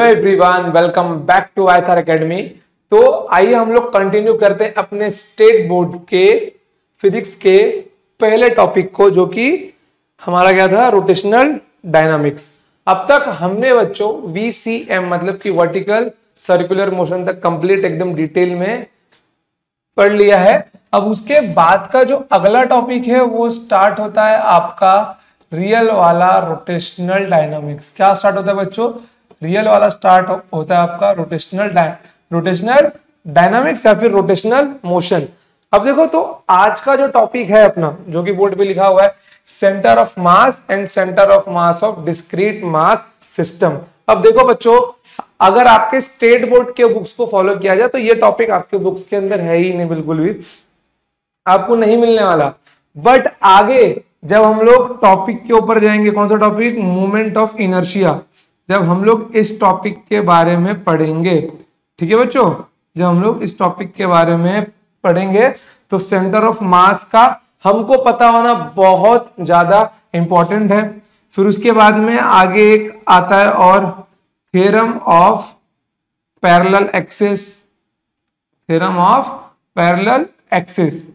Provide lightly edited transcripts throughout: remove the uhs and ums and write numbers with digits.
Hello everyone, welcome back to ISR academy. तो आइए हम लोग कंटिन्यू करते हैं अपने स्टेट बोर्ड के फिजिक्स के पहले टॉपिक को, जो कि हमारा क्या था, रोटेशनल डायनामिक्स। अब तक हमने बच्चों वीसीएम मतलब कि वर्टिकल सर्कुलर मोशन तक कंप्लीट एकदम डिटेल में पढ़ लिया है। अब उसके बाद का जो अगला टॉपिक है वो स्टार्ट होता है आपका रियल वाला रोटेशनल डायनामिक्स। क्या स्टार्ट होता है बच्चों? रियल वाला स्टार्ट होता है आपका रोटेशनल डायनामिक्स या फिर रोटेशनल मोशन। अब देखो, तो आज का जो टॉपिक है अपना, जो कि बोर्ड पे लिखा हुआ है, centre of mass and centre of mass of discrete mass system. अब देखो बच्चों, अगर आपके स्टेट बोर्ड के बुक्स को फॉलो किया जाए तो ये टॉपिक आपके बुक्स के अंदर है ही नहीं, बिल्कुल भी आपको नहीं मिलने वाला। बट आगे जब हम लोग टॉपिक के ऊपर जाएंगे, कौन सा टॉपिक? Moment of inertia. जब हम लोग इस टॉपिक के बारे में पढ़ेंगे, ठीक है बच्चों, जब हम लोग इस टॉपिक के बारे में पढ़ेंगे तो सेंटर ऑफ मास का हमको पता होना बहुत ज्यादा इंपॉर्टेंट है। फिर उसके बाद में आगे एक आता है और theorem of parallel axis, theorem of parallel axis.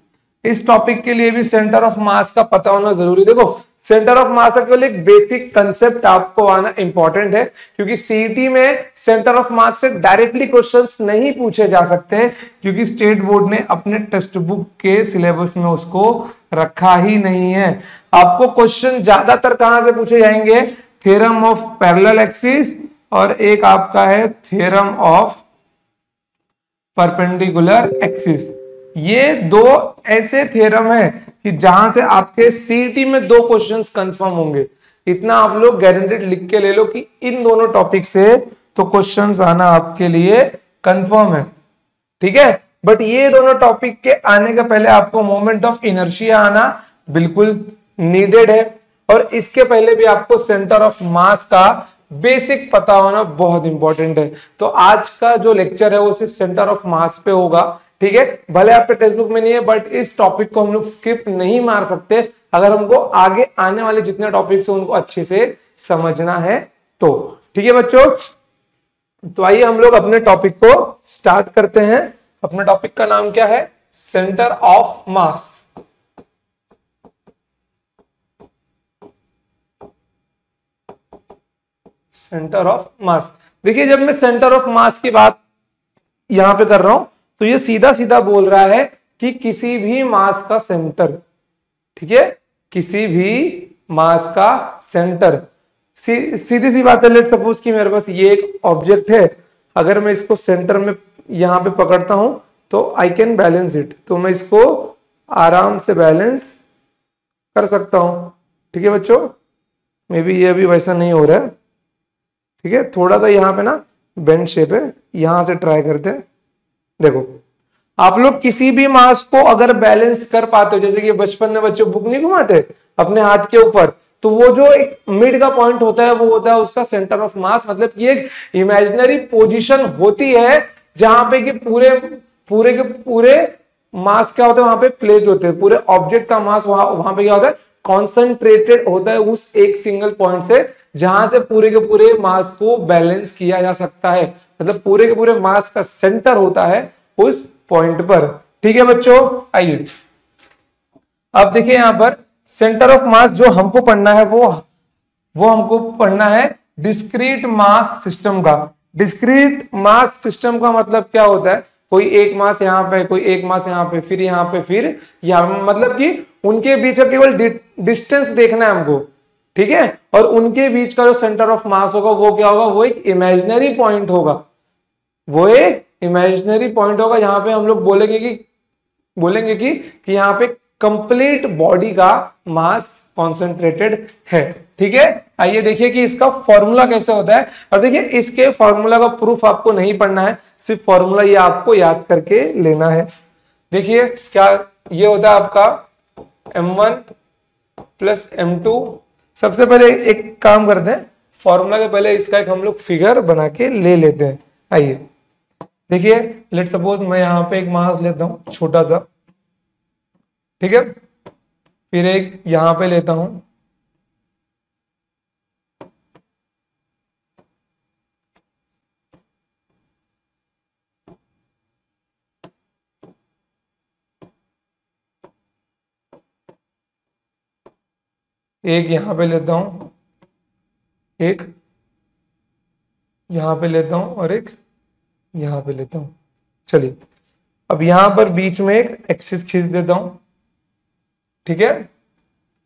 इस टॉपिक के लिए भी सेंटर ऑफ मास का पता होना जरूरी। देखो, सेंटर ऑफ मास का केवल एक बेसिक कंसेप्ट आपको आना इंपॉर्टेंट है, क्योंकि सीईटी में सेंटर ऑफ मास से डायरेक्टली क्वेश्चंस नहीं पूछे जा सकते, क्योंकि स्टेट बोर्ड ने अपने टेक्स्ट बुक के सिलेबस में उसको रखा ही नहीं है। आपको क्वेश्चन ज्यादातर कहां से पूछे जाएंगे? थ्योरम ऑफ पैरेलल एक्सिस और एक आपका है थ्योरम ऑफ परपेंडिकुलर एक्सिस। ये दो ऐसे थ्योरम है कि जहां से आपके सीईटी में दो क्वेश्चंस कंफर्म होंगे। इतना आप लोग गारंटेड लिख के ले लो कि इन दोनों टॉपिक से तो क्वेश्चंस आना आपके लिए कंफर्म है, ठीक है। बट ये दोनों टॉपिक के आने के पहले आपको मोमेंट ऑफ इनर्शिया आना बिल्कुल नीडेड है, और इसके पहले भी आपको सेंटर ऑफ मास का बेसिक पता होना बहुत इंपॉर्टेंट है। तो आज का जो लेक्चर है वो सिर्फ सेंटर ऑफ मास पे होगा, ठीक है। भले आपके टेक्स्ट बुक में नहीं है, बट इस टॉपिक को हम लोग स्किप नहीं मार सकते अगर हमको आगे आने वाले जितने टॉपिक्स हैं उनको अच्छे से समझना है तो, ठीक है बच्चों। तो आइए हम लोग अपने टॉपिक को स्टार्ट करते हैं। अपने टॉपिक का नाम क्या है? Centre of mass. Centre of मास। देखिए, जब मैं सेंटर ऑफ मास की बात यहां पे कर रहा हूं तो ये सीधा सीधा बोल रहा है कि किसी भी मास का सेंटर, ठीक है, किसी भी मास का सेंटर। सीधी सी बात है, लेट सपोज कि मेरे पास ये एक ऑब्जेक्ट है, अगर मैं इसको सेंटर में यहां पे पकड़ता हूं तो आई कैन बैलेंस इट, तो मैं इसको आराम से बैलेंस कर सकता हूं, ठीक है बच्चों। मे बी ये अभी वैसा नहीं हो रहा है, ठीक है, थोड़ा सा यहाँ पे ना बेंड शेप है, यहां से ट्राई करते हैं। देखो, आप लोग किसी भी मास को अगर बैलेंस कर पाते हो, जैसे कि बचपन में बच्चों बुक नहीं घुमाते अपने हाथ के ऊपर, तो वो जो एक मिड का पॉइंट होता है वो होता है उसका सेंटर ऑफ मास। मतलब कि एक इमेजिनरी पोजीशन होती है जहां पे कि पूरे के पूरे मास क्या होता है वहां पे प्लेस होते हैं, पूरे ऑब्जेक्ट का मास वहां पे क्या होता है? कॉन्सेंट्रेटेड होता है उस एक सिंगल पॉइंट से, जहां से पूरे के पूरे मास को बैलेंस किया जा सकता है। मतलब पूरे के पूरे मास का सेंटर होता है उस पॉइंट पर, ठीक है बच्चों। आइए अब देखिए, यहां पर सेंटर ऑफ मास जो हमको पढ़ना है वो हमको पढ़ना है डिस्क्रीट मास सिस्टम का। डिस्क्रीट मास सिस्टम का मतलब क्या होता है? कोई एक मास यहाँ पे, कोई एक मास यहाँ पे, फिर यहाँ पे, फिर यहाँ पे, मतलब कि उनके बीच का केवल डिस्टेंस देखना है हमको, ठीक है। और उनके बीच का जो सेंटर ऑफ मास होगा वो क्या होगा? वो एक इमेजिनरी पॉइंट होगा, वो एक इमेजिनरी पॉइंट होगा जहां पे हम लोग बोलेंगे कि यहाँ पे कंप्लीट बॉडी का मास कॉन्सेंट्रेटेड है, ठीक है। आइए देखिए कि इसका फॉर्मूला कैसे होता है। और देखिए, इसके फॉर्मूला का प्रूफ आपको नहीं पढ़ना है, सिर्फ फॉर्मूला ये आपको याद करके लेना है। देखिए क्या ये होता है आपका m1 प्लस m2। सबसे पहले एक काम करते हैं, फॉर्मूला के पहले इसका एक हम लोग फिगर बना के ले लेते हैं। आइए देखिए, लेट सपोज मैं यहां पे एक मास लेता हूं छोटा सा, ठीक है, फिर एक यहां पे लेता हूं, एक यहां पे लेता हूं, एक यहां पे लेता हूं और एक यहां पे लेता हूं। चलिए अब यहां पर बीच में एक एक्सिस खींच देता हूं, ठीक है,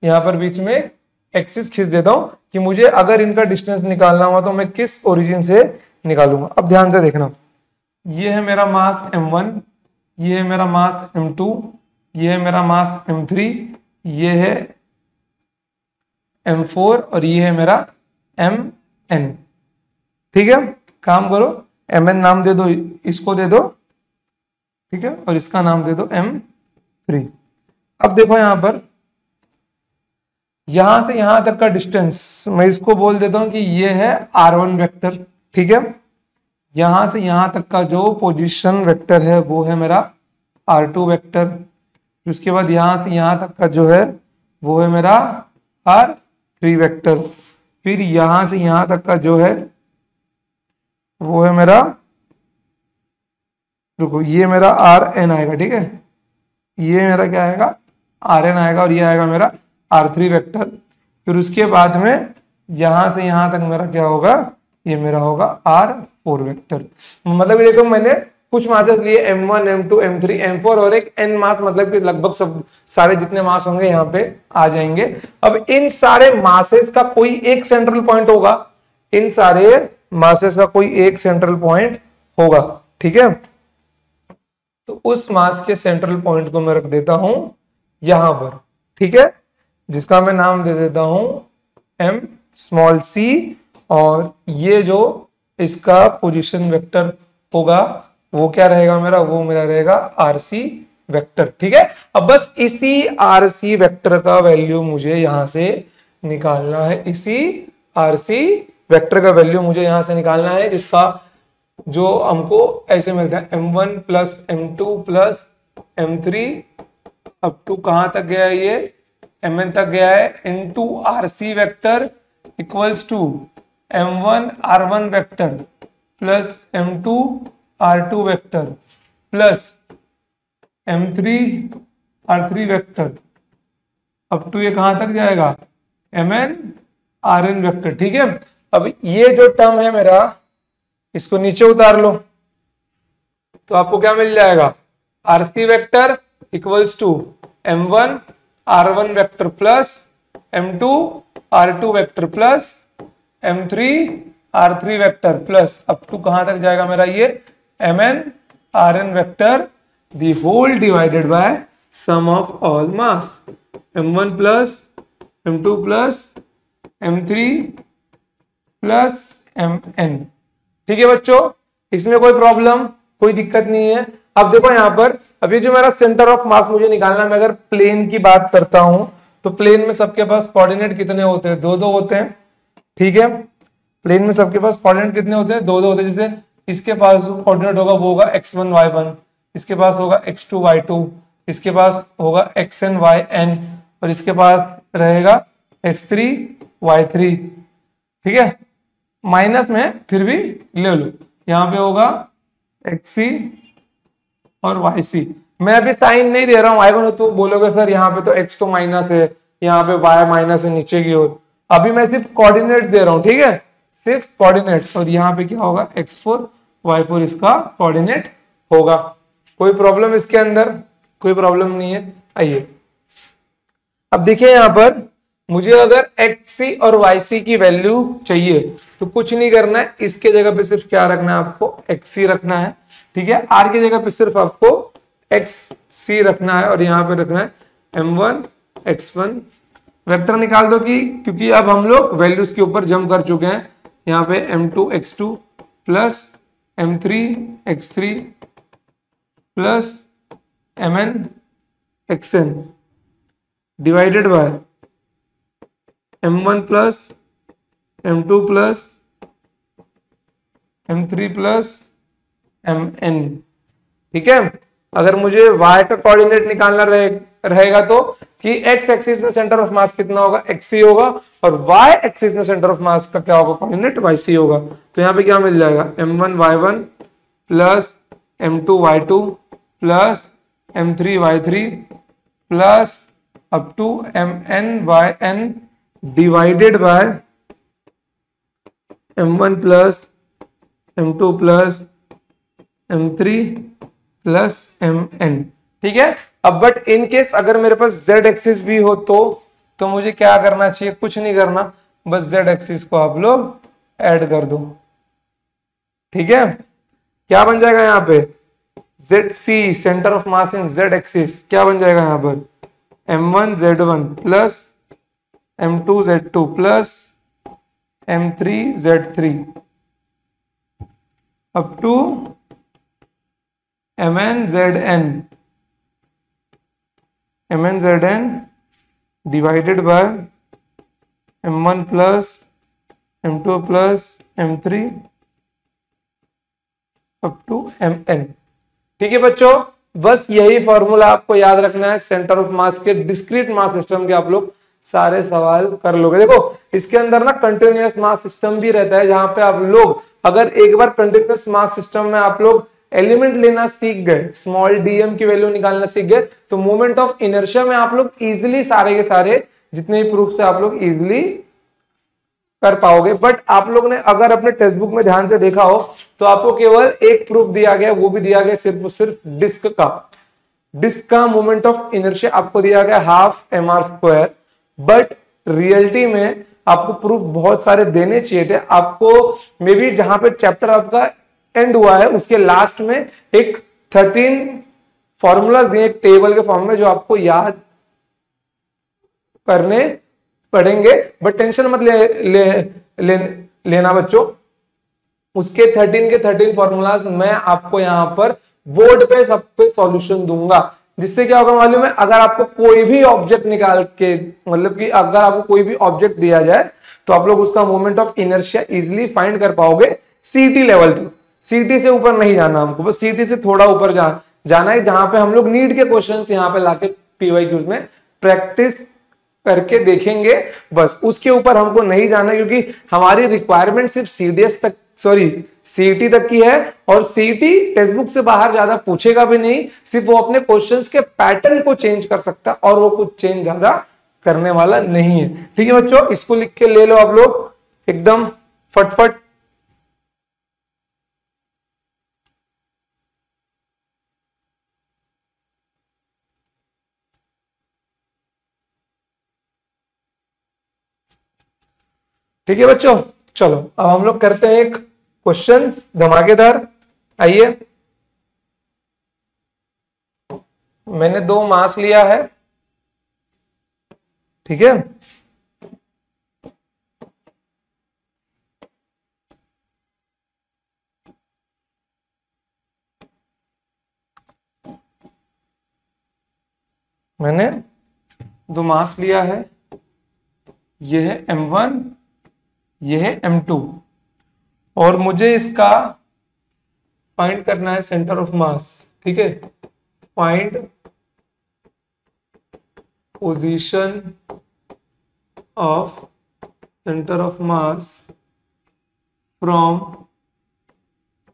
यहां पर बीच में एक एक्सिस खींच देता हूं कि मुझे अगर इनका डिस्टेंस निकालना हुआ तो मैं किस ओरिजिन से निकालूंगा। अब ध्यान से देखना, ये है मेरा मास m1, ये है मेरा मास m2, ये है मेरा मास m3, ये है m4 और ये है मेरा mn। ठीक है, काम करो, mn नाम दे दो, इसको दे दो, ठीक है, और इसका नाम दे दो m3। अब देखो यहां पर, यहां से यहां तक का डिस्टेंस मैं इसको बोल देता हूं कि ये है r1 वेक्टर, ठीक है। यहां से यहां तक का जो पोजीशन वेक्टर है वो है मेरा r2 वेक्टर। उसके बाद यहां से यहां तक का जो है वो है मेरा r3 वेक्टर। फिर यहां से यहां तक का जो है वो है मेरा, रुको, ये मेरा rn आएगा, ठीक है, ये मेरा क्या आएगा, rn आएगा, और ये आएगा मेरा r3 वेक्टर। फिर उसके बाद में यहां से यहां तक मेरा क्या होगा, ये मेरा होगा r4 वेक्टर। मतलब ये देखो मैंने कुछ मासेस लिए m1, m2, m3, m4 और एक n मास, मतलब कि लगभग सब सारे जितने मास होंगे यहाँ पे आ जाएंगे। अब इन सारे मासेस का कोई एक सेंट्रल पॉइंट होगा, इन सारे मासेस का कोई एक सेंट्रल पॉइंट होगा, ठीक है। तो उस मास के सेंट्रल पॉइंट को मैं रख देता हूं यहां पर, ठीक है, जिसका मैं नाम दे देता हूं m स्मॉल c, और ये जो इसका पोजीशन वेक्टर होगा वो क्या रहेगा मेरा, वो मेरा रहेगा rc वेक्टर, ठीक है। अब बस इसी rc वेक्टर का वैल्यू मुझे यहां से निकालना है, इसी rc वेक्टर का वैल्यू मुझे यहां से निकालना है, जिसका जो हमको ऐसे मिलता है m1 plus m2 plus m3 up to कहां तक गया है, ये mn तक गया है, into rc vector equals to m1 r1 vector plus m2 r2 vector plus m3 r3 vector up to ये कहां तक जाएगा, mn rn वेक्टर, ठीक है। अब ये जो टर्म है मेरा, इसको नीचे उतार लो तो आपको क्या मिल जाएगा, rc vector equals to m1 r1 vector plus m2 r2 vector plus m3 r3 vector plus up to कहां तक जाएगा मेरा, ये mn rn vector, the whole divided by sum of all mass, m1 plus m2 plus m3 plus mn। ठीक है बच्चों, इसमें कोई प्रॉब्लम, कोई दिक्कत नहीं है। अब देखो यहां पर, अभी जो मेरा सेंटर ऑफ मास मुझे निकालना है, मैं अगर प्लेन की बात करता हूं तो प्लेन में सबके पास कोऑर्डिनेट कितने होते हैं, दो दो होते हैं, ठीक है। प्लेन में सबके पास कोऑर्डिनेट कितने होते हैं, दो दो होते हैं। जैसे इसके पास जो कोऑर्डिनेट होगा वो होगा x1 y1, इसके पास होगा x2 y2, इसके पास होगा xn yn, और इसके पास रहेगा x3 y3, ठीक है। माइनस में फिर भी ले लो, यहां पे होगा xc और yc। मैं अभी साइन नहीं दे रहा हूं, आएगा तो बोलोगे सर यहाँ पे तो x तो माइनस है, यहाँ पे y माइनस है नीचे की ओर। अभी मैं सिर्फ कोऑर्डिनेट्स दे रहा हूं, ठीक है, सिर्फ कोऑर्डिनेट्स। और यहाँ पे क्या होगा, x4 y4 इसका कोऑर्डिनेट होगा। कोई प्रॉब्लम इसके अंदर, कोई प्रॉब्लम नहीं है। आइए अब देखिए, यहां पर मुझे अगर xc और yc की वैल्यू चाहिए तो कुछ नहीं करना है, इसके जगह पे सिर्फ क्या रखना है, आपको xc रखना है, ठीक है। r की जगह पे सिर्फ आपको xc रखना है, और यहाँ पे रखना है m1 x1 वेक्टर निकाल दो कि, क्योंकि अब हम लोग वैल्यूज के ऊपर जंप कर चुके हैं। यहाँ पे m2 x2 plus m3 x3 plus mn xn divided by m1 plus m2 plus m3 plus mn, ठीक है। अगर मुझे y का कोऑर्डिनेट निकालना रहेगा तो कि x एक्सिस में सेंटर ऑफ मास कितना होगा, xc होगा, और y एक्सिस में सेंटर ऑफ मास का क्या होगा, कोऑर्डिनेट yc होगा। तो यहाँ पे क्या मिल जाएगा, m1 y1 plus m2 y2 plus m3 y3 plus up to mn yn divided by m1 plus m2 plus m3 plus mn। ठीक है। अब बट इन केस अगर मेरे पास z एक्सिस भी हो तो मुझे क्या करना चाहिए, कुछ नहीं करना, बस z एक्सिस को आप लोग ऐड कर दो। ठीक है। क्या बन जाएगा यहां पे, ZC centre of mass in z axis क्या बन जाएगा यहां पर, m1 z1 plus m2 z2 plus m3 z3 up to mn zn divided by m1 plus m2 plus m3 up to mn। ठीक है बच्चों, बस यही फॉर्मूला आपको याद रखना है सेंटर ऑफ मास के डिस्क्रीट मास सिस्टम के, आप लोग सारे सवाल कर लोगे। देखो इसके अंदर ना कंटिन्यूअस मास सिस्टम भी रहता है, जहां पे आप लोग अगर एक बार कंटिन्यूअस मास सिस्टम में आप लोग एलिमेंट लेना सीख गए, स्मॉल डीएम की वैल्यू निकालना सीख गए, तो मोमेंट ऑफ इनर्शिया में आप लोग इजिली सारे के सारे जितने भी प्रूफ से आप लोग इजिली कर पाओगे। बट आप लोग ने अगर अपने टेक्स्ट बुक में ध्यान से देखा हो तो आपको केवल एक प्रूफ दिया गया, वो भी दिया गया सिर्फ डिस्क का मोमेंट ऑफ इनर्शिया आपको दिया गया हाफ mr²। बट रियलिटी में आपको प्रूफ बहुत सारे देने चाहिए थे। आपको मे बी जहां पे चैप्टर आपका एंड हुआ है उसके लास्ट में एक 13 फॉर्मूलाज दिए एक टेबल के फॉर्म में, जो आपको याद करने पढ़ेंगे। बट टेंशन मत लेना बच्चों, उसके 13 फॉर्मूलाज मैं आपको यहां पर बोर्ड पे सब पे सॉल्यूशन दूंगा। जिससे क्या होगा मालूम है, अगर आपको कोई भी ऑब्जेक्ट निकाल के, मतलब कि अगर आपको कोई भी ऑब्जेक्ट दिया जाए तो आप लोग उसका moment of inertia easily find कर पाओगे सीटी लेवल तक। सीटी से ऊपर नहीं जाना हमको, बस सीटी से थोड़ा ऊपर जाना है, जहां पे हम लोग नीट के क्वेश्चंस यहां पे लाके पीवाईक्यूज में प्रैक्टिस करके देखेंगे। बस उसके ऊपर हमको नहीं जाना, क्योंकि हमारी रिक्वायरमेंट सिर्फ सीडीएस तक, सॉरी सीईटी तक की है, और सीईटी टेक्स्ट बुक से बाहर ज्यादा पूछेगा भी नहीं, सिर्फ वो अपने क्वेश्चंस के पैटर्न को चेंज कर सकता है और वो कुछ चेंज ज्यादा करने वाला नहीं है। ठीक है बच्चों, इसको लिख के ले लो आप लोग एकदम फटफट। ठीक है बच्चों, चलो अब हम लोग करते हैं एक क्वेश्चन धमाकेदार। आइए, मैंने 2 मास लिया है, ठीक है। मैंने 2 मास लिया है, यह है m1, यह है m2, और मुझे इसका फाइंड करना है सेंटर ऑफ मास। ठीक है, find position of centre of mass from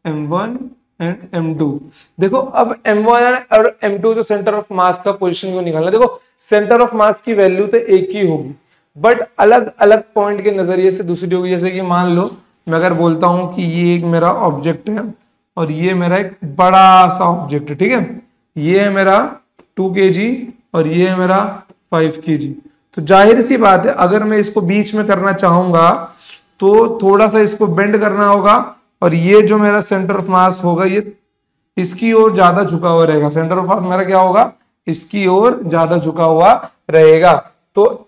m1 and m2। देखो अब m1 और m2 से सेंटर ऑफ मास का पोजीशन क्यों निकालना। देखो सेंटर ऑफ मास की वैल्यू तो एक ही होगी, बट अलग अलग पॉइंट के नजरिए से दूसरी होगी। जैसे कि मान लो मैं अगर बोलता हूं कि ये एक मेरा ऑब्जेक्ट है और ये मेरा एक बड़ा सा ऑब्जेक्ट है, ठीक है, ये है मेरा 2 kg और ये है मेरा 5 kg। तो जाहिर सी बात है अगर मैं इसको बीच में करना चाहूंगा तो थोड़ा सा इसको बेंड करना होगा, और ये जो मेरा सेंटर ऑफ मास होगा ये इसकी ओर ज्यादा झुका हुआ रहेगा। सेंटर ऑफ मास मेरा क्या होगा, इसकी ओर ज्यादा झुका हुआ रहेगा। तो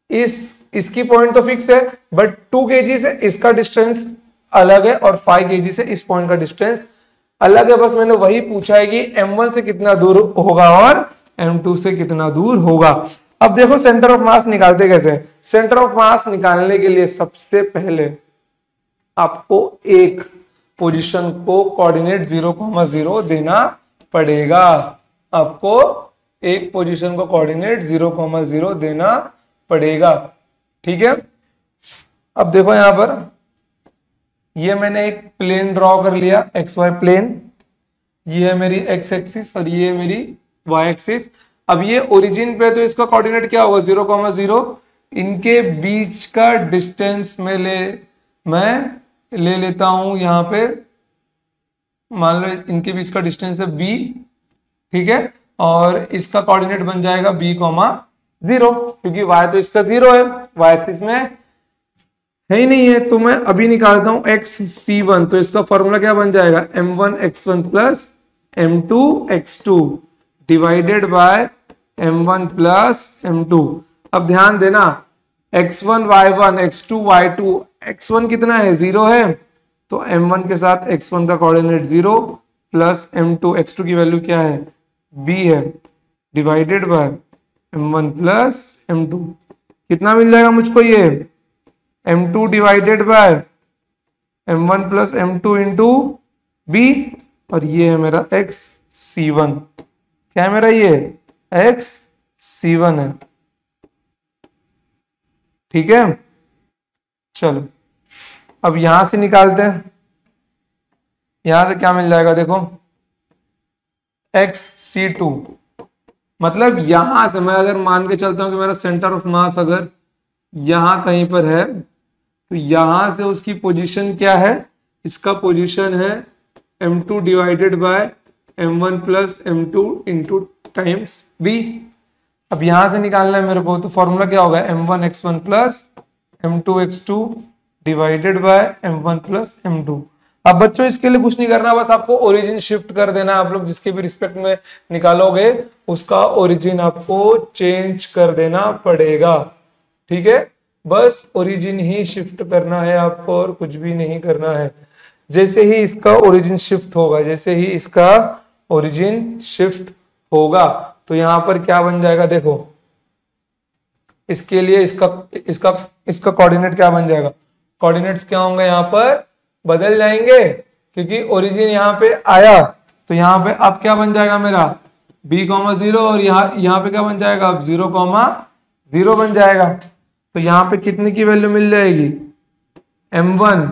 इसकी पॉइंट तो फिक्स है, बट 2 kg से इसका डिस्टेंस अलग है और 5 kg से इस पॉइंट का डिस्टेंस अलग है। बस मैंने वही पूछा है कि m1 से कितना दूर होगा और m2 से कितना दूर होगा। अब देखो सेंटर ऑफ मास निकालते कैसे। सेंटर ऑफ मास निकालने के लिए सबसे पहले आपको एक पोजीशन को कोऑर्डिनेट 0,0 देना पड़ेगा। आपको एक पोजीशन को कोऑर्डिनेट 0,0 देना पड़ेगा, ठीक है। अब देखो यहां पर ये मैंने एक प्लेन ड्रॉ कर लिया, XY प्लेन, ये है मेरी X एक्सिस और ये है मेरी Y एक्सिस। अब ये ओरिजिन पे तो इसका कोऑर्डिनेट क्या होगा 0,0, इनके बीच का डिस्टेंस मैं ले लेता हूं यहां पे, मान लो इनके बीच का डिस्टेंस है b, ठीक है, और इसका कोऑर्डिनेट बन जाएगा b, 0, क्योंकि y तो इसका 0 है, y एक्सिस में है ही नहीं है। तो मैं अभी निकालता हूं xc1, तो इसका फॉर्मूला क्या बन जाएगा, m1x1 plus m2x2 divided by m1 plus m2। अब ध्यान देना, x1 y1 x2 y2, x1 कितना है, 0 है, तो m1 के साथ x1 का कोऑर्डिनेट 0 प्लस m2 x2 की वैल्यू क्या है, b है, divided by m1 plus m2। कितना मिल जाएगा मुझको, ये m2 divided by m1 plus m2 into b, और ये है मेरा xc1। क्या है मेरा, ये xc1 है, ठीक है। चलो अब यहां से निकालते हैं, यहां से क्या मिल जाएगा, देखो xc2, मतलब यहां से मैं अगर मान के चलता हूं कि मेरा सेंटर ऑफ मास अगर यहां कहीं पर है, तो यहां से उसकी पोजीशन क्या है, इसका पोजीशन है m2 divided by m1 plus m2 into times b। अब यहां से निकालना है मेरे को, तो फॉर्मूला क्या होगा, m1x1 plus m2x2 divided by m1 plus m2। अब बच्चों इसके लिए कुछ नहीं करना, बस आपको ओरिजिन शिफ्ट कर देना। आप लोग जिसके भी रिस्पेक्ट में निकालोगे उसका ओरिजिन आपको चेंज कर देना पड़ेगा, ठीक है। बस ओरिजिन ही शिफ्ट करना है आपको, और कुछ भी नहीं करना है। जैसे ही इसका ओरिजिन शिफ्ट होगा, जैसे ही इसका ओरिजिन शिफ्ट होगा, तो यहां पर क्या बन जाएगा, देखो इसके लिए इसका कोऑर्डिनेट क्या बन जाएगा, कोऑर्डिनेट्स क्या होंगे, यहां पर बदल जाएंगे, क्योंकि ओरिजिन यहां पे आया, तो यहां पे अब क्या बन जाएगा मेरा b, 0, और यहां पे क्या बन जाएगा, अब 0, 0 बन जाएगा। तो यहां पे कितने की वैल्यू मिल जाएगी, m1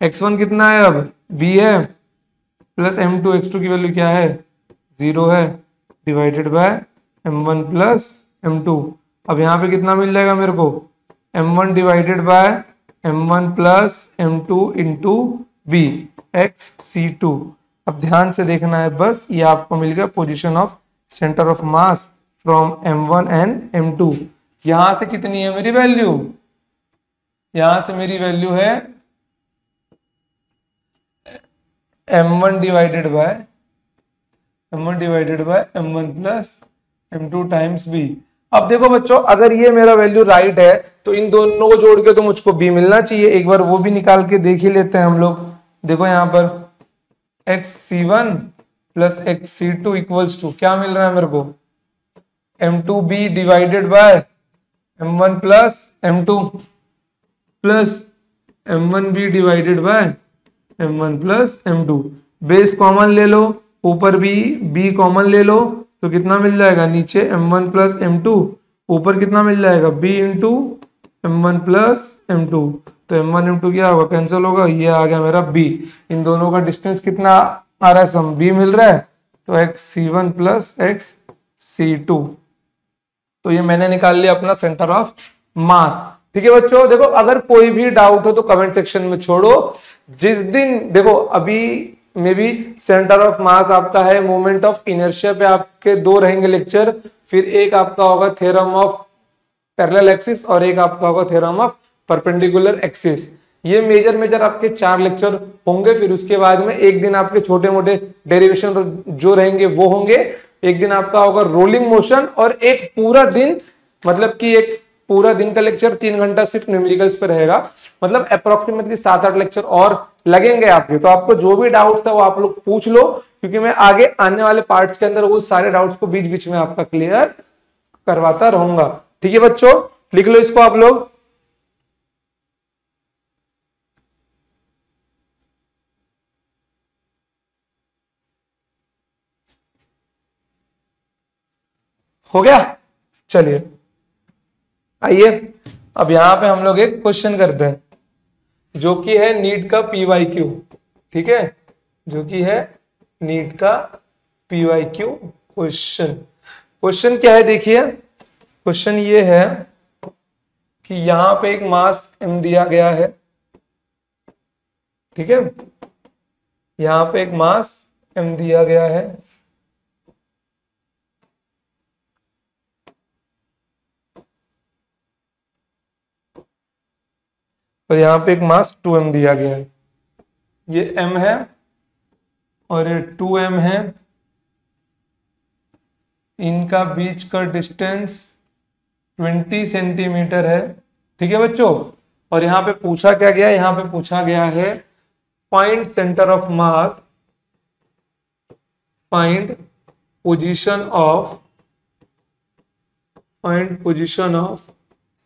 x1 कितना है, अब b है, प्लस m2 x2 की वैल्यू क्या है, 0 है, divided by m1 plus m2। अब यहां पे कितना मिल जाएगा मेरे को, m1 divided by m1 plus m2 into b, xc2। अब ध्यान से देखना है, बस ये आपको मिल गया position of centre of mass from m1 and m2। यहां से कितनी है मेरी वैल्यू, यहां से मेरी वैल्यू है m1 divided by m1 plus m2 times b। अब देखो बच्चों, अगर ये मेरा वैल्यू राइट है तो इन दोनों को जोड़ के तो मुझको b मिलना चाहिए। एक बार वो भी निकाल के देख ही लेते हैं हम लोग। देखो यहां पर xc1 plus xc2 equals to क्या मिल रहा है मेरे को, m2b divided by m1 plus m2 plus m1b divided by m1 plus m2। Base common ले लो, ऊपर भी b कॉमन ले लो, तो कितना मिल जाएगा, नीचे m1 प्लस m2, ऊपर कितना मिल जाएगा, b into m1 plus m2। तो m1 m2 क्या होगा, कैंसिल होगा, ये आ गया मेरा b। इन दोनों का डिस्टेंस कितना आ रहा है, सम b मिल रहा है, तो xc1 प्लस xc2। तो ये मैंने निकाल लिया अपना सेंटर ऑफ मास, ठीक है बच्चों। देखो अगर कोई भी डाउट हो तो कमेंट सेक्शन में छोड़ो। जिस दिन देखो अभी में भी सेंटर ऑफ मास आपका है, मोमेंट ऑफ इनर्शिया पे आपके 2 रहेंगे लेक्चर, फिर एक आपका होगा थ्योरम ऑफ पैरेलल एक्सिस और एक आपका होगा थ्योरम ऑफ परपेंडिकुलर एक्सिस। ये मेजर आपके 4 लेक्चर होंगे। फिर उसके बाद में एक दिन आपके छोटे मोटे डेरिवेशन जो रहेंगे वो होंगे, एक दिन आपका होगा रोलिंग मोशन, और एक पूरा दिन मतलब कि एक पूरा दिन का लेक्चर 3 घंटा सिर्फ न्यूमेरिकल्स पे रहेगा। मतलब अप्रोक्सीमेटली 7-8 लेक्चर और लगेंगे आपके। तो आपको जो भी डाउट था वो आप लोग पूछ लो, क्योंकि मैं आगे आने वाले पार्ट्स के अंदर वो सारे डाउट्स को बीच बीच में आपका क्लियर करवाता रहूंगा। ठीक है बच्चों, लिख लो इसको आप लोग। हो गया, चलिए आइए अब यहां पे हम लोग एक क्वेश्चन करते हैं जो कि है नीट का PYQ। ठीक है, जो कि है नीट का PYQ क्वेश्चन। क्वेश्चन क्या है देखिए, क्वेश्चन ये है कि यहां पे एक मास m दिया गया है, ठीक है, यहां पे एक मास m दिया गया है, और यहां पे एक मास 2m दिया गया है। ये m है और ये 2m है, इनका बीच का डिस्टेंस 20 सेंटीमीटर है, ठीक है बच्चों। और यहां पे पूछा क्या गया, यहां पे पूछा गया है find centre of mass, find position of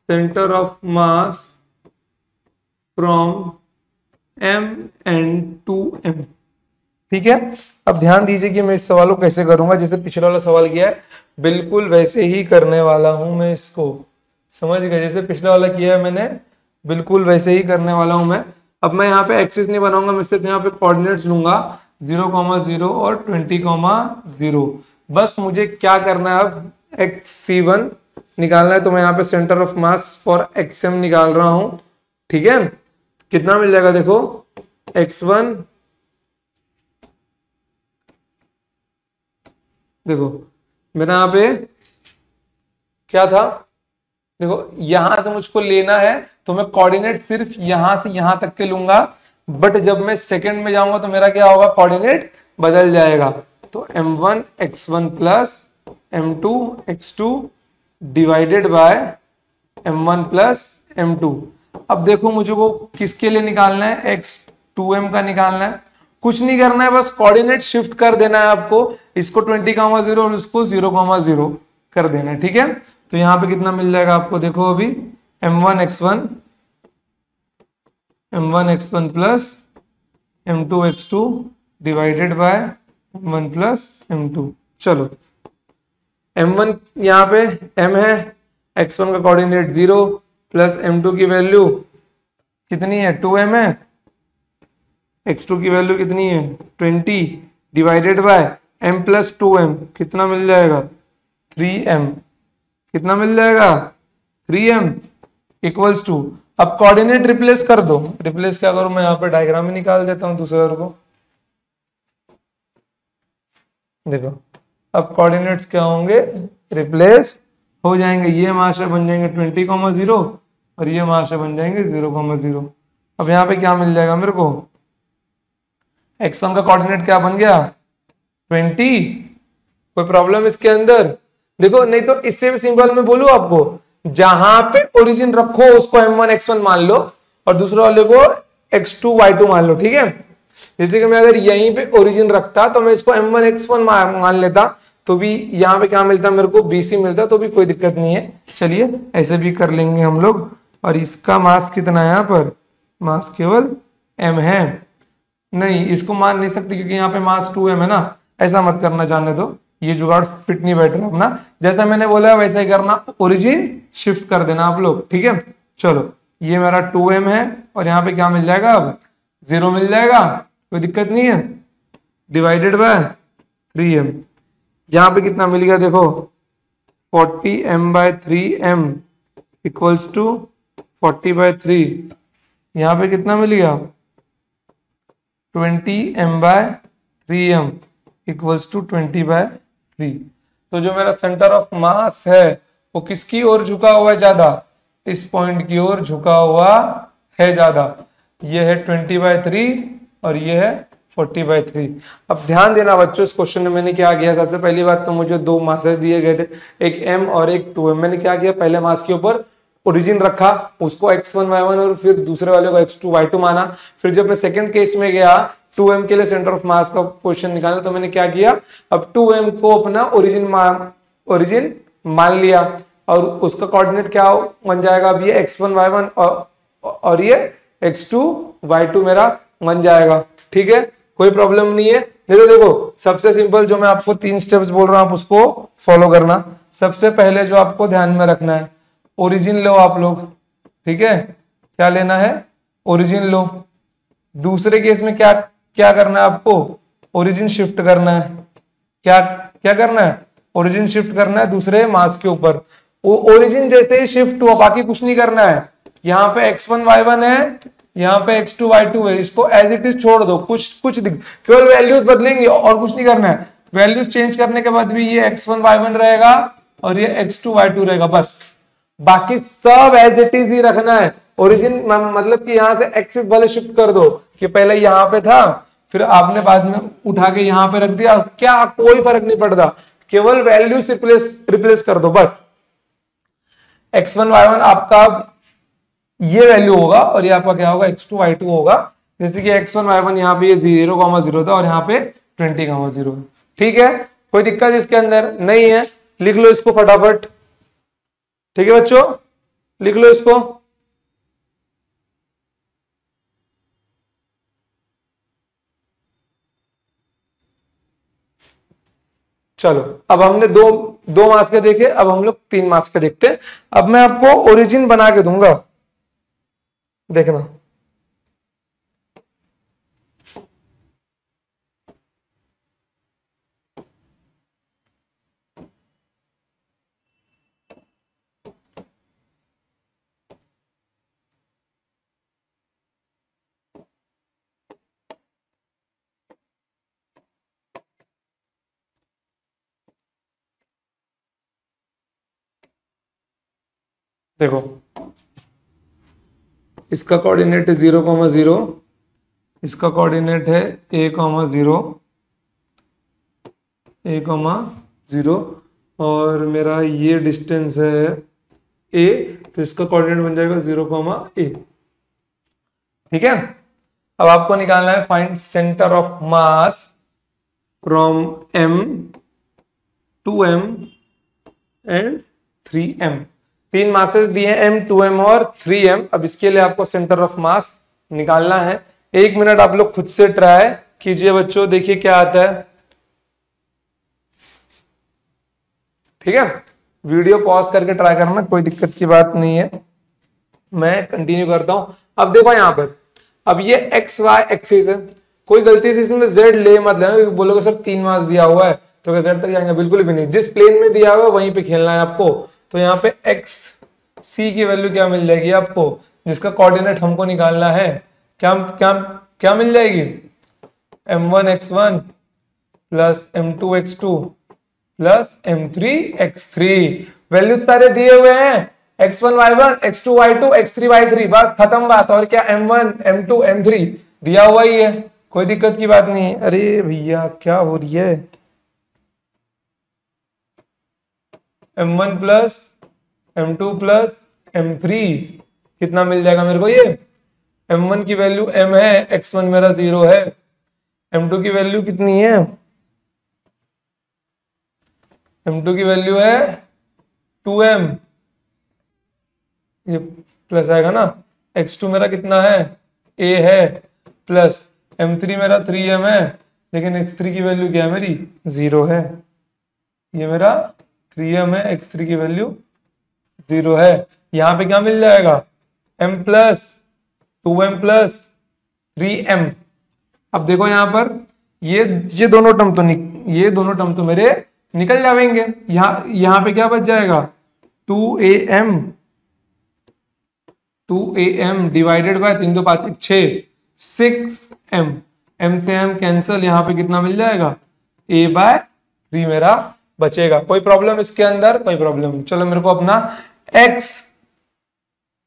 centre of mass from m and to m, ठीक है। अब ध्यान दीजिए कि मैं इस सवाल को कैसे करूंगा, जैसे पिछला वाला सवाल किया है बिल्कुल वैसे ही करने वाला हूं मैं इसको, समझ गए, जैसे पिछला वाला किया है मैंने बिल्कुल वैसे ही करने वाला हूं मैं। अब मैं यहाँ पे एक्सिस नहीं बनाऊंगा, मैं सिर्फ यहाँ पे कोऑर्डिनेट्स लूंगा 0,0 और 20,0। बस मुझे क्या करना है, अब xc1 निकालना है, तो मैं यहाँ पे centre of mass for xm निकाल रहा हूं, ठीक है। कितना मिल जाएगा देखो, x1, देखो मेरा यहाँ पे क्या था, देखो यहां से मुझको लेना है तो मैं कोऑर्डिनेट सिर्फ यहां से यहां तक के लूंगा, बट जब मैं सेकंड में जाऊंगा तो मेरा क्या होगा, कोऑर्डिनेट बदल जाएगा। तो m1 x1 plus m2 x2 divided by m1 plus m2। अब देखो मुझे को किसके लिए निकालना है, x2m का निकालना है, कुछ नहीं करना है, बस कोऑर्डिनेट शिफ्ट कर देना है आपको, इसको 20,0 और उसको 0,0 कर देना है, ठीक है। तो यहां पे कितना मिल जाएगा आपको, देखो अभी m1 x1 plus m2 x2 divided by m1 plus m2। चलो m1 यहाँ पे m है, x1 का कोऑर्डिनेट 0 प्लस m2 की वैल्यू कितनी है, 2m है, x2 की वैल्यू कितनी है 20 divided by m plus 2m, कितना मिल जाएगा 3m, कितना मिल जाएगा 3m इक्वल्स टू, अब कोऑर्डिनेट रिप्लेस कर दो, रिप्लेस क्या करूं मैं, यहाँ पे डायग्राम ही निकाल देता हूं दूसरे को, देखो अब कोऑर्डिनेट्स क्या होंगे, रिप्लेस हो जाएंगे, ये माशा बन जाएंगे 20,0 और ये माशा बन जाएंगे 0,0। अब यहाँ पे क्या मिल जाएगा मेरे को, x1 का कोऑर्डिनेट क्या बन गया 20, कोई प्रॉब्लम इसके अंदर, देखो नहीं तो इससे भी सिंपल मैं बोलूं आपको, जहां पे ओरिजिन रखो उसको m1 x1 मान लो और दूसरे वाले को x2 y2 मान लो, ठीक है। जैसे कि मैं अगर यहीं पे ओरिजिन रखता तो मैं इसको m1 x1 मान लेता, तो भी यहाँ पे क्या मिलता मेरे को bc मिलता, तो भी कोई दिक्कत नहीं है। चलिए ऐसे भी कर लेंगे हम लोग। और इसका मास कितना है, यहाँ पर मास केवल m है, नहीं इसको मान नहीं सकते क्योंकि यहाँ पे मास 2m है ना, ऐसा मत करना, जाने दो, ये जुगाड़ फिट नहीं बैठ रहा अपना, जैसा मैंने बोला वैसा ही करना, ओरिजिन शिफ्ट कर देना आप लोग, ठीक है। चलो ये मेरा 2m है और यहाँ पे क्या मिल जाएगा, अब 0 मिल जाएगा, कोई दिक्कत नहीं है, डिवाइडेड बाय 3m, यहाँ पे कितना मिल गया देखो 40m/3m इक्वल्स टू 40/3, यहाँ पे कितना मिल गया 20m/3m इक्वल्स टू 20/3। तो जो मेरा सेंटर ऑफ मास है वो किसकी ओर झुका हुआ है ज्यादा, इस पॉइंट की ओर झुका हुआ है ज्यादा, ये है 20/3 और ये है 40/3। अब ध्यान देना बच्चों, इस क्वेश्चन में मैंने क्या किया, सबसे पहली बात तो मुझे दो मासेस दिए गए थे, एक m और एक 2m, मैंने क्या किया, पहले मास के ऊपर ओरिजिन रखा, उसको x1 y1 और फिर दूसरे वाले को x2 y2 माना। फिर जब मैं सेकंड केस में गया 2m के लिए सेंटर ऑफ मास का क्वेश्चन निकालना, तो मैंने क्या किया, अब 2m को अपना ओरिजिन मान लिया और उसका कोऑर्डिनेट क्या बन जाएगा, अब ये x1 y1 और ये x2 y2 मेरा बन जाएगा, ठीक है, कोई प्रॉब्लम नहीं है। नहीं तो देखो सबसे सिंपल जो मैं आपको 3 स्टेप्स बोल रहा हूं आप उसको फॉलो करना। सबसे पहले जो आपको ध्यान में रखना है, ओरिजिन लो आप लोग, ठीक है, क्या लेना है, ओरिजिन लो। दूसरे केस में क्या क्या करना है आपको, ओरिजिन शिफ्ट करना है, क्या क्या करना है, ओरिजिन शिफ्ट करना है दूसरे मास के ऊपर। ओरिजिन जैसे ही शिफ्ट हुआ, बाकी कुछ नहीं करना है। यहाँ पे x1 y1 है, यहाँ पे x2 y2 है, इसको एज इट इज छोड़ दो, कुछ केवल वैल्यूज बदलेंगे और कुछ नहीं करना है। वैल्यूज चेंज करने के बाद भी ये x1 y1 रहेगा और ये x2 y2 रहेगा, बस बाकी सब एज इट इज ही रखना है। ओरिजिन मतलब कि यहाँ से एक्सिस भले शिफ्ट कर दो, कि पहले यहाँ पे था फिर आपने बाद में उठा के यहाँ पे रख दिया, क्या कोई फर्क नहीं पड़ता, केवल वैल्यूज रिप्लेस कर दो बस। x1 y1 आपका ये वैल्यू होगा और ये आपका क्या होगा, x2 y2 होगा। जैसे कि x1 y1 यहाँ पे ये 0,0 था और यहाँ पे 20,0। ठीक है, कोई दिक्कत इसके अंदर नहीं है, लिख लो इसको फटाफट। ठीक है बच्चों, लिख लो इसको। चलो अब हमने दो मास के देखे, अब हम लोग 3 मास के देखते हैं। अब मैं आपको ओरिजिन बना के दूंगा, देखना। देखो इसका कोऑर्डिनेट है 0,0, इसका कोऑर्डिनेट है a,0, a,0 और मेरा ये डिस्टेंस है a, तो इसका कोऑर्डिनेट बन जाएगा 0,a। ठीक है, अब आपको निकालना है find centre of mass from m to m and 3m। 3 masses दिए m, 2m और 3m। अब इसके लिए आपको सेंटर ऑफ मास निकालना है। 1 मिनट आप लोग खुद से ट्राई कीजिए बच्चों, देखिए क्या आता है। ठीक है, वीडियो पॉज करके ट्राई करना, कोई दिक्कत की बात नहीं है। मैं कंटिन्यू करता हूं। अब देखो यहां पर, अब ये एक्स वाई एक्सिस है, कोई गलती से इसमें जेड ले मत लेना, बोलोगे सर 3 मास दिया हुआ है तो क्या जेड तक जाएंगे, बिल्कुल भी नहीं। जिस प्लेन में दिया हुआ है वहीं पे खेलना है आपको। तो यहाँ पे एक्स सी की वैल्यू क्या मिल जाएगी आपको, जिसका कोऑर्डिनेट हमको निकालना है, क्या क्या क्या मिल जाएगी, m1 x1 plus m2 x2 plus m3 x3। Value सारे दिए हुए हैं, x1 y1 x2 y2 x3 y3, बस खत्म बात। और क्या m1 m2 m3 दिया हुआ ही है, कोई दिक्कत की बात नहीं है। अरे भैया क्या हो रही है, m1 plus m2 plus m3 कितना मिल जाएगा मेरे को, ये m1 की वैल्यू m है, x1 मेरा 0 है, m2 की वैल्यू कितनी है, m2 की वैल्यू है 2m, ये प्लस आएगा ना, x2 मेरा कितना है, a है, प्लस m3 मेरा 3m है, लेकिन x3 की वैल्यू क्या है मेरी, 0 है। ये मेरा 3m है, x3 की वैल्यू 0 है। यहां पे क्या मिल जाएगा, m plus 2m plus 3m। अब देखो यहां पर ये दोनों टर्म तो मेरे निकल जाएंगे। यहां पे क्या बच जाएगा, 2am divided by 3 2 5 6 6m, m से m कैंसल, यहां पे कितना मिल जाएगा, a बाय 3 मेरा बचेगा। कोई प्रॉब्लम इसके अंदर, कोई प्रॉब्लम। चलो मेरे को अपना x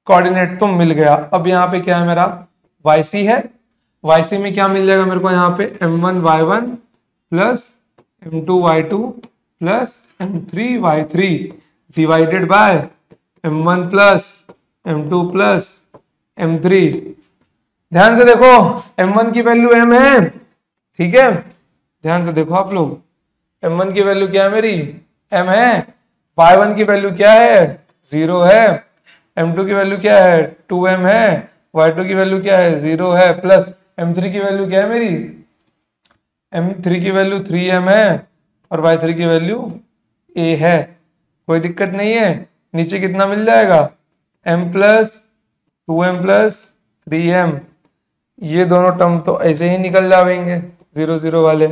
कोऑर्डिनेट तो मिल गया। अब यहाँ पे क्या है मेरा, yc है, yc में क्या मिल जाएगा मेरे को, यहाँ पे m1 y1 plus m2 y2 plus m3 y3 divided by m1 plus m2 plus m3। ध्यान से देखो, m1 की वैल्यू m है, ठीक है, ध्यान से देखो आप लोग, m1 की वैल्यू क्या है मेरी, m है, y1 की वैल्यू क्या है, 0 है, m2 की वैल्यू क्या है, 2m है, y2 की वैल्यू क्या है, 0 है, प्लस m3 की वैल्यू क्या है मेरी, m3 की वैल्यू 3m है और y3 की वैल्यू a है। कोई दिक्कत नहीं है। नीचे कितना मिल जाएगा, m plus 2m plus 3m, ये दोनों टर्म तो ऐसे ही निकल जाएंगे 0 0 वाले।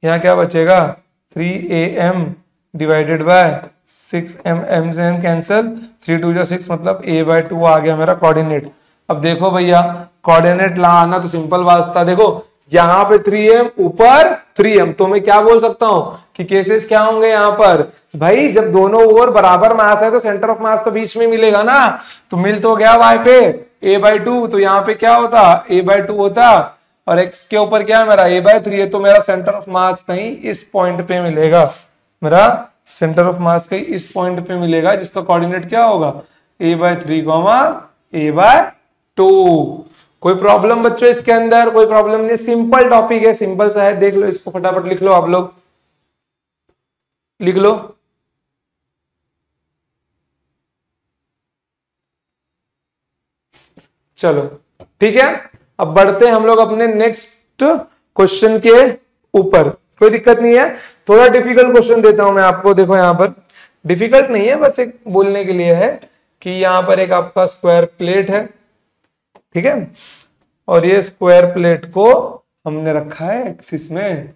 यहाँ क्या बचेगा, 3am डिवाइडेड बाय 6 m से m कैंसिल, 3 2 जा 6 मतलब a/2 आ गया मेरा कोऑर्डिनेट। अब देखो भैया कोऑर्डिनेट लाना तो सिंपल वास्ता, देखो यहाँ पे 3m ऊपर 3m, तो मैं क्या बोल सकता हूँ कि केसेस क्या होंगे यहाँ पर भाई, जब दोनों ओर बराबर मास है तो सेंटर ऑफ मास तो बीच में मिलेगा ना, तो मिल तो गया y पे a/2, तो यहाँ पे क्या होता a/2 होता, और x के ऊपर क्या है मेरा a/3 है, तो मेरा सेंटर ऑफ मास कहीं इस पॉइंट पे मिलेगा, मेरा सेंटर ऑफ मास कहीं इस पॉइंट पे मिलेगा, जिसका कोऑर्डिनेट क्या होगा a/3, a/2। कोई प्रॉब्लम बच्चों इसके अंदर? कोई प्रॉब्लम नहीं, सिंपल टॉपिक है, सिंपल सा है, देख लो इसको, फटाफट लिख लो, आप लोग लिख लो। चलो ठीक है, अब बढ़ते हैं हम लोग अपने नेक्स्ट क्वेश्चन के ऊपर। कोई दिक्कत नहीं है, थोड़ा डिफिकल्ट क्वेश्चन देता हूं मैं आपको। देखो यहाँ पर डिफिकल्ट नहीं है, बस एक बोलने के लिए है कि यहाँ पर एक आपका स्क्वायर प्लेट है, ठीक है, और ये स्क्वायर प्लेट को हमने रखा है एक्सिस में,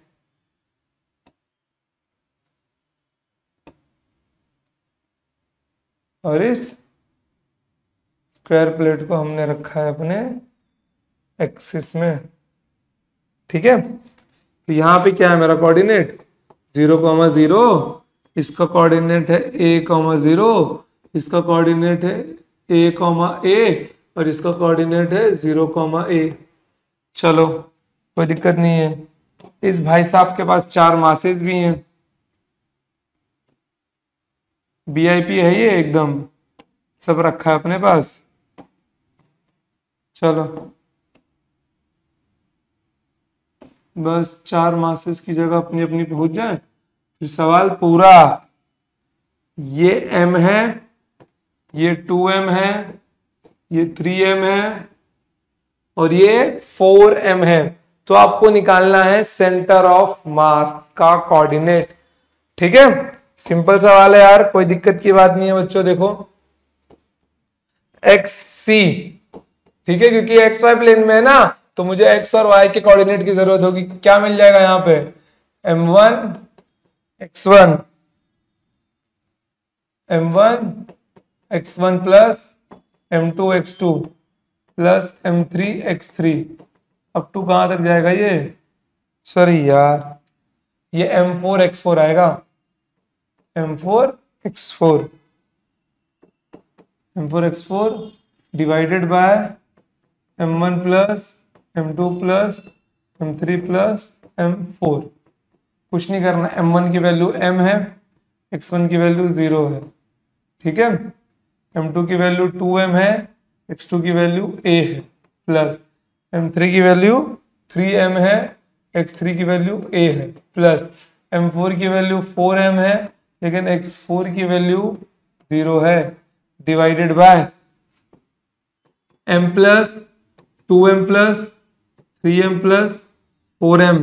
और इस स्क्वायर प्लेट को हमने रखा है अपने एक्सिस में, ठीक है। तो यहां पे क्या है मेरा कोऑर्डिनेट 0,0, इसका कोऑर्डिनेट है a,0, इसका कोऑर्डिनेट है a,a, और इसका कोऑर्डिनेट है 0,a। चलो कोई दिक्कत नहीं है। इस भाई साहब के पास 4 मासेस भी हैं, VIP है ये, एकदम सब रखा है अपने पास। चलो बस 4 मासेस की जगह अपनी अपनी पहुंच जाए, फिर सवाल पूरा। ये m है, ये 2m है, ये 3m है, और ये 4m है, तो आपको निकालना है सेंटर ऑफ मास का कोऑर्डिनेट, ठीक है। सिंपल सवाल है यार, कोई दिक्कत की बात नहीं है बच्चों। देखो XC, ठीक है, क्योंकि XY प्लेन में है ना, तो मुझे x और y के कोऑर्डिनेट की जरूरत होगी। क्या मिल जाएगा यहाँ पे m1 x1 plus m2 x2 plus m3 x3 up to कहां तक जाएगा ये, सॉरी यार, ये m4 x4 आएगा, m4 x4 divided by m1 plus m2 plus m3 plus m4। कुछ नहीं करना, m1 की वैल्यू m है, x1 की वैल्यू 0 है, ठीक है, m2 की वैल्यू 2m है, x2 की वैल्यू a है, प्लस m3 की वैल्यू 3m है, x3 की वैल्यू a है, प्लस m4 की वैल्यू 4m है, लेकिन x4 की वैल्यू 0 है, divided by m plus 2m plus 3m plus 4m।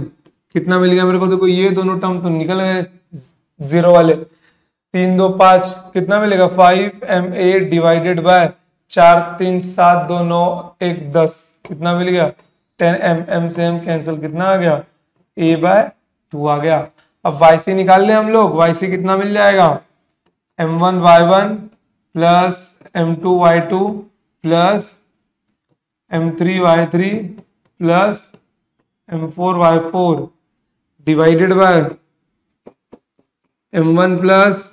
कितना मिल गया मेरे को? देखो ये दोनों टर्म तो निकल गए जीरो वाले, 3 2 5, कितना मिलेगा 5m8 डिवाइडेड बाय 4 3 7 2 9 1 10, कितना मिल गया 10m, m से m कैंसिल, कितना आ गया a/2 आ गया। अब yc निकाल ले हम लोग, yc कितना मिल जाएगा m1 y1 plus m2 y2 plus m3 y3 plus m4 y4 divided by m1 plus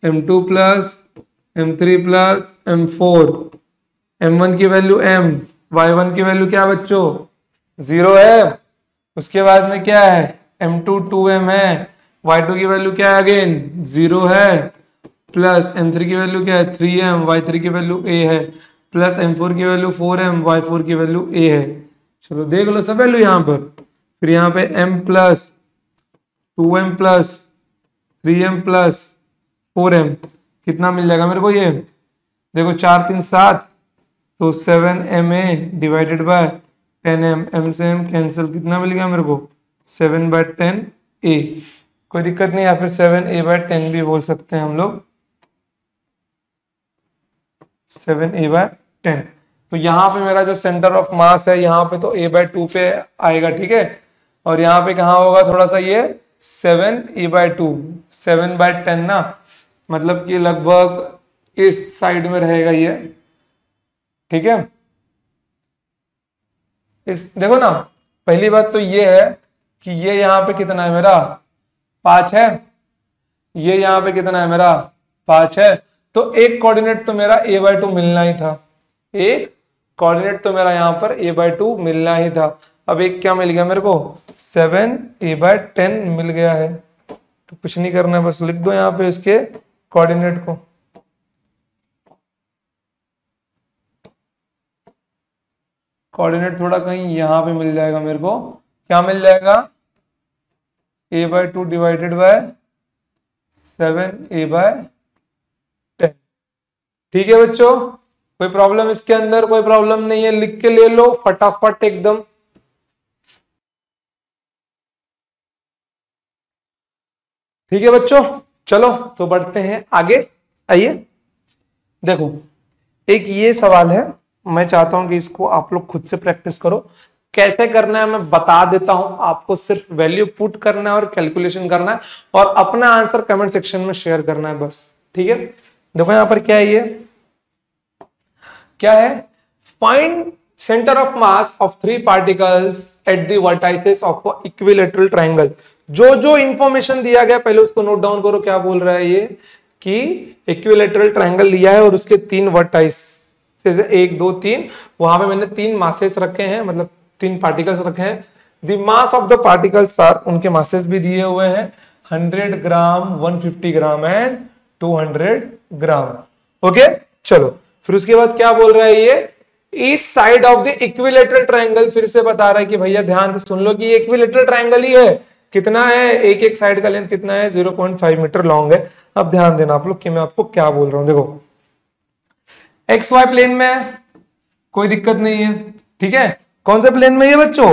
m2 plus m3 plus m4। m1 की वैल्यू m, y1 की वैल्यू क्या बच्चों 0 है, उसके बाद में क्या है m2 2m है, y2 की वैल्यू क्या है अगेन 0 है, प्लस m3 की वैल्यू क्या है 3m, y3 की वैल्यू a है, प्लस m4 की वैल्यू 4m, y4 की वैल्यू a है। चलो देख लो सब वैल्यू यहाँ पर, फिर यहाँ पे m plus 2m plus 3m plus 4m, कितना मिल जाएगा मेरे को ये, देखो 4 3 7, तो 7ma divided by 10m, m से m कैंसिल, कितना मिल गया मेरे को 7/10a। कोई दिक्कत नहीं, या फिर 7a/10 भी बोल सकते हैं हम लोग, 7a/10। तो यहाँ पे मेरा जो सेंटर ऑफ मास है यहाँ पे तो a/2 पे आएगा, ठीक है, और यहाँ पे कहाँ होगा थोड़ा सा ये 7a/2, 7/10 ना, मतलब कि लगभग इस साइड में रहेगा ये, ठीक है। इस देखो ना, पहली बात तो ये है कि ये यहाँ पे कितना है मेरा 5 है, ये यहाँ पे कितना है मेरा 5 है, तो एक कोऑर्डिनेट तो मेरा a/2 मिलना ही था, एक कोऑर्डिनेट तो मेरा यहाँ पर a/2 मिलना ही था। अब एक क्या मिल गया मेरे को 7a/10 मिल गया है, तो कुछ नहीं करना है, बस लिख दो यहाँ पे इसके कोऑर्डिनेट को। कोऑर्डिनेट थोड़ा कहीं यहाँ पे मिल जाएगा मेरे को, क्या मिल जाएगा a/2 डिवाइडेड बाय 7a/10। ठीक है बच्चों, कोई प्रॉब्लम इसके अंदर? कोई प्रॉब्लम नहीं है, लिख के ले लो फटाफट एकदम। ठीक है बच्चों, चलो तो बढ़ते हैं आगे। आइए देखो, एक ये सवाल है, मैं चाहता हूं कि इसको आप लोग खुद से प्रैक्टिस करो। कैसे करना है मैं बता देता हूं, आपको सिर्फ वैल्यू पुट करना है और कैलकुलेशन करना है और अपना आंसर कमेंट सेक्शन में शेयर करना है बस। ठीक है, देखो यहां पर क्या है, ये क्या है, find centre of mass of 3 particles at the vertices of equilateral triangle. जो जो इंफॉर्मेशन दिया गया पहले उसको नोट डाउन करो। क्या बोल रहा है ये कि इक्विलैटरल ट्रायंगल लिया है और उसके 3 वर्टाइस, 1 2 3, वहां पे मैंने 3 मासेस रखे हैं, मतलब 3 पार्टिकल्स रखे हैं। The mass of the particles are, उनके मासेस भी दिए हुए हैं, 100 ग्राम, 150 ग्राम एंड 200 ग्राम। ओके चलो, फिर उसके बाद क्या बोल रहा है ये, each side of the equilateral triangle, फिर से बता रहा है कि भैया ध्यान से सुन लो कि ये इक्विलैटरल ट्रायंगल ही है। कितना है, एक एक साइड का लेंथ कितना है, 0.5 मीटर लॉन्ग है। अब ध्यान देना आप लोग कि मैं आपको क्या बोल रहा हूं। देखो एक्स वाई प्लेन में कोई दिक्कत नहीं है, ठीक है। कौन से प्लेन में ये बच्चों,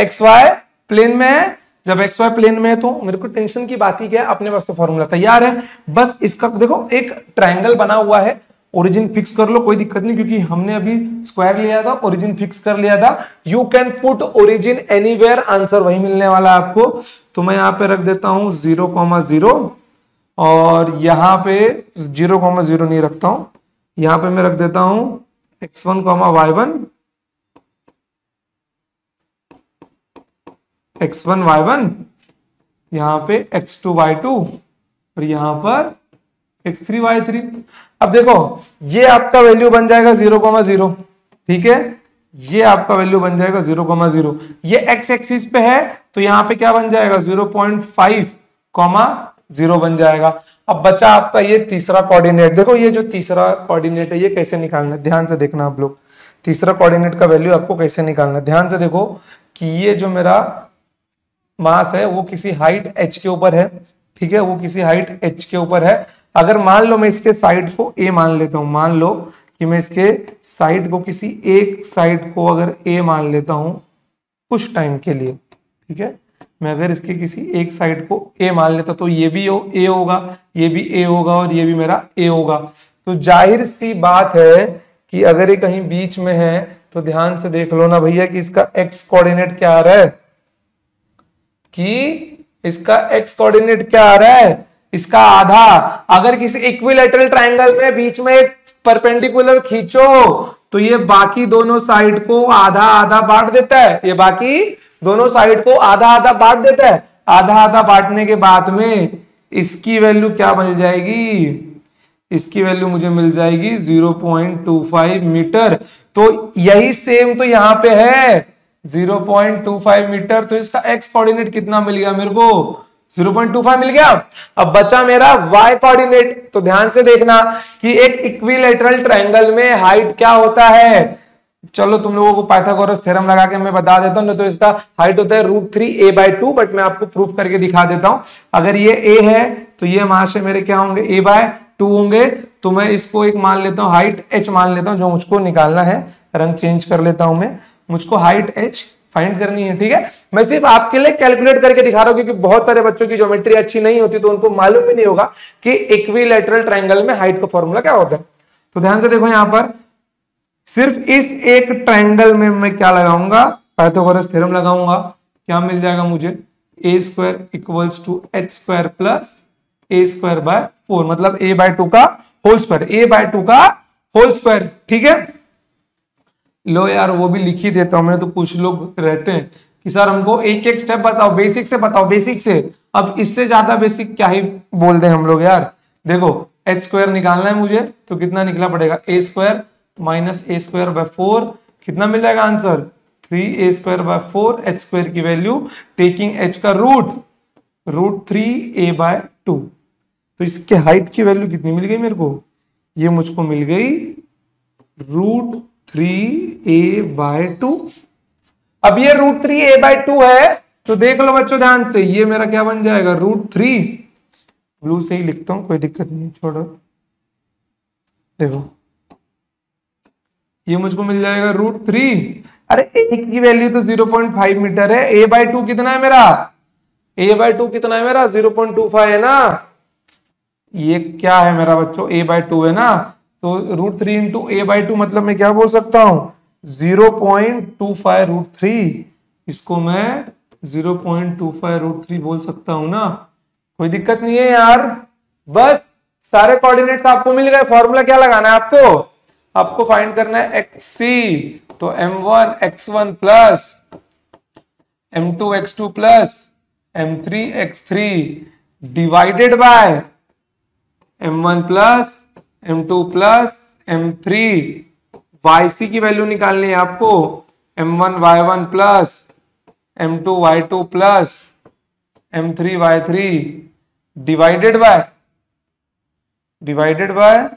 एक्स वाई प्लेन में है। जब एक्स वाई प्लेन में है तो मेरे को टेंशन की बात ही क्या है, अपने पास तो फॉर्मूला तैयार है। बस इसका देखो एक ट्रायंगल बना हुआ है, ओरिजिन फिक्स कर लो, कोई दिक्कत नहीं, क्योंकि हमने अभी स्क्वायर लिया था, ओरिजिन फिक्स कर लिया था। You can put origin anywhere, answer वही मिलने वाला है आपको। तो मैं यहां पे रख देता हूं 0,0 और यहां पे 0,0 नहीं रखता हूं, यहां पे मैं रख देता हूं x1, y1, x1 y1, यहां पे x2 y2 और यहां पर x3 y3। अब देखो ये आपका वैल्यू बन जाएगा 0,0, ठीक है, ये आपका वैल्यू बन जाएगा 0,0। ये x एक्सिस पे है तो यहां पे क्या बन जाएगा 0.5, 0 बन जाएगा। अब बचा आपका ये तीसरा कोऑर्डिनेट। देखो ये जो तीसरा कोऑर्डिनेट है ये कैसे निकालना है, ध्यान से देखना आप लोग। तीसरा कोऑर्डिनेट का वैल्यू आपको कैसे निकालना है, ध्यान से देखो कि ये जो मेरा मास है वो किसी हाइट h के ऊपर है, ठीक है, वो किसी हाइट h के ऊपर है। अगर मान लो मैं इसके साइड को a मान लेता हूं, मान लो कि मैं इसके साइड को किसी एक साइड को अगर a मान लेता हूं कुछ टाइम के लिए, ठीक है, मैं अगर इसके किसी एक साइड को a मान लेता तो ये भी a होगा, ये भी a होगा और ये भी मेरा a होगा। तो जाहिर सी बात है कि अगर ये कहीं बीच में है तो ध्यान से देख लो ना भैया कि इसका x कोऑर्डिनेट क्या आ रहा है, कि इसका x कोऑर्डिनेट क्या आ रहा है, इसका आधा। अगर किसी इक्विलैटरल ट्रायंगल में बीच में एक परपेंडिकुलर खींचो तो ये बाकी दोनों साइड को आधा आधा बांट देता है, ये बाकी दोनों साइड को आधा आधा बांट देता है। आधा आधा बांटने के बाद में इसकी वैल्यू क्या मिल जाएगी, इसकी वैल्यू मुझे मिल जाएगी 0.25 मीटर। तो यही सेम तो यहां पे है 0.25 मीटर। तो इसका x कोऑर्डिनेट कितना मिल गया मेरे को, 0.25 मिल गया। अब बचा मेरा y कोऑर्डिनेट। तो ध्यान से देखना कि एक इक्विलैटरल ट्रायंगल में हाइट क्या होता है। चलो तुम लोगों को पाइथागोरस थ्योरम लगा के मैं बता देता हूं, तो इसका हाइट होता है √3a/2, बट मैं आपको प्रूफ करके दिखा देता हूं। अगर ये a है तो ये महाशय मेरे क्या होंगे, a/2 होंगे। तो मैं इसको एक मान लेता हूं, हाइट h मान लेता हूं, जो मुझको निकालना है। रंग चेंज कर लेता हूं मैं, मुझको हाइट h फाइंड करनी है, ठीक है। मैं सिर्फ आपके लिए कैलकुलेट करके दिखा रहा हूं, क्योंकि बहुत सारे बच्चों की ज्योमेट्री अच्छी नहीं होती तो उनको मालूम भी नहीं होगा कि इक्विलैटरल ट्रायंगल में हाइट का फॉर्मूला क्या होता है। तो ध्यान से देखो, यहां पर सिर्फ इस एक ट्रायंगल में मैं क्या लगाऊंगा, पाइथागोरस थ्योरम लगाऊंगा। क्या मिल जाएगा मुझे, a² = h² + A square by 4, मतलब a बाय 2 का होल स्क्वायर, a बाय 2 का होल स्क्वायर। ठीक है, लो यार वो भी लिख ही देता हूं मैं, तो कुछ लोग रहते हैं कि सर हमको एक एक स्टेप बताओ, बेसिक से बताओ, बेसिक से। अब इससे ज्यादा बेसिक क्या ही बोल दें हम लोग यार। देखो एच स्क्वायर निकालना है मुझे, तो कितना निकला पड़ेगा, A square minus A square by 4, कितना मिल जाएगा answer, 3a square by 4, H square की वैल्यू टेकिंग h का रूट 3a बाय 2। तो इसके हाइट की वैल्यू कितनी मिल गई मेरे को, ये मुझको मिल गई रूट 3a बाय 2। अब ये रूट 3a बाय 2 है, तो देख लो बच्चों ध्यान से, ये मेरा क्या बन जाएगा, रूट 3, ब्लू से ही लिखता हूं कोई दिक्कत नहीं, छोड़ो। देखो ये मुझको मिल जाएगा रूट 3, अरे a की वैल्यू तो 0.5 मीटर है, a बाय 2 कितना है मेरा, a बाय 2 कितना है मेरा, 0.25 है ना। ये क्या है मेरा बच्चों, a बाय 2 है ना, तो रूट 3 इंटू ए बाई 2, मतलब मैं क्या बोल सकता हूं, 0.25 रूट 3, इसको मैं 0.25 रूट 3 बोल सकता हूं ना, कोई दिक्कत नहीं है यार। बस सारे कोऑर्डिनेट्स आपको मिल गए, फॉर्मूला क्या लगाना है आपको फाइंड करना है xc, तो m1 x1 plus m2 x2 plus m3 x3 divided by m1 plus m2 plus m3, yc की वैल्यू निकालनी है आपको, m1 y1 plus m2 y2 plus m3 y3 divided by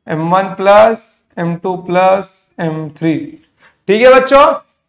m1 plus m2 plus m3। ठीक है बच्चों,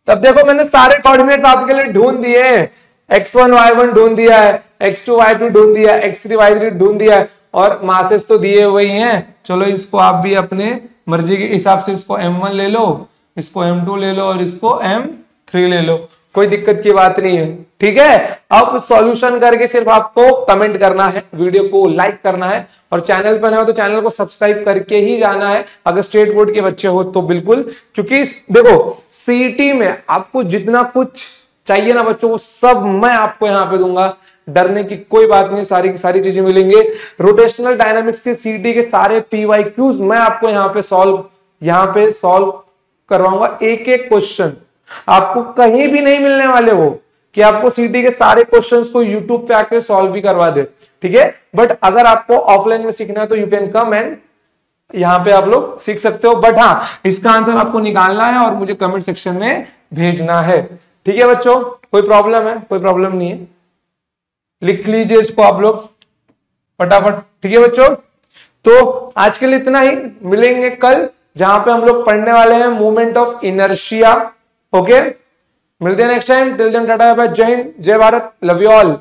तब देखो मैंने सारे कोऑर्डिनेट्स आपके लिए ढूंढ दिए, x1 y1 ढूंढ दिया है, x2 y2 ढूंढ दिया है, x3 y3 ढूंढ दिया है, और मासेस तो दिए हुए ही हैं। चलो इसको आप भी अपने मर्जी के हिसाब से, इसको m1 ले लो, इसको m2 ले लो और इसको m3 ले लो, कोई दिक्कत की बात नहीं है। ठीक है, अब सॉल्यूशन करके सिर्फ आपको कमेंट करना है, वीडियो को लाइक करना है, और चैनल पर नए हो तो चैनल को सब्सक्राइब करके ही जाना है, अगर स्टेट बोर्ड के बच्चे हो तो बिल्कुल, क्योंकि देखो सीईटी में आपको जितना कुछ चाहिए ना बच्चों, वो सब मैं आपको यहाँ पे दूंगा, डरने की कोई बात नहीं, सारी की सारी चीजें मिलेंगे। रोटेशनल डायनामिक्स के सीटी के सारे पीवाईक्यूज मैं आपको यहाँ पे सॉल्व करवाऊंगा, एक एक क्वेश्चन आपको कहीं भी नहीं मिलने वाले हो कि आपको सीटी के सारे क्वेश्चंस को यूट्यूब पे आके सॉल्व भी करवा दे। ठीक है, बट अगर आपको ऑफलाइन में सीखना है तो यू कैन कम एंड यहाँ पे आप लोग सीख सकते हो, बट हाँ इसका आंसर आपको निकालना है और मुझे कमेंट सेक्शन में भेजना है। ठीक है बच्चों, कोई प्रॉब्लम है, कोई प्रॉब्लम नहीं है, लिख लीजिए इसको आप लोग फटाफट। ठीक है बच्चों, तो आज के लिए इतना ही, मिलेंगे कल जहां पे हम लोग पढ़ने वाले हैं मूवमेंट ऑफ इनर्शिया। ओके, मिलते हैं next time, till then tata bye bye, Jai Hind, जय भारत, लव यू ऑल।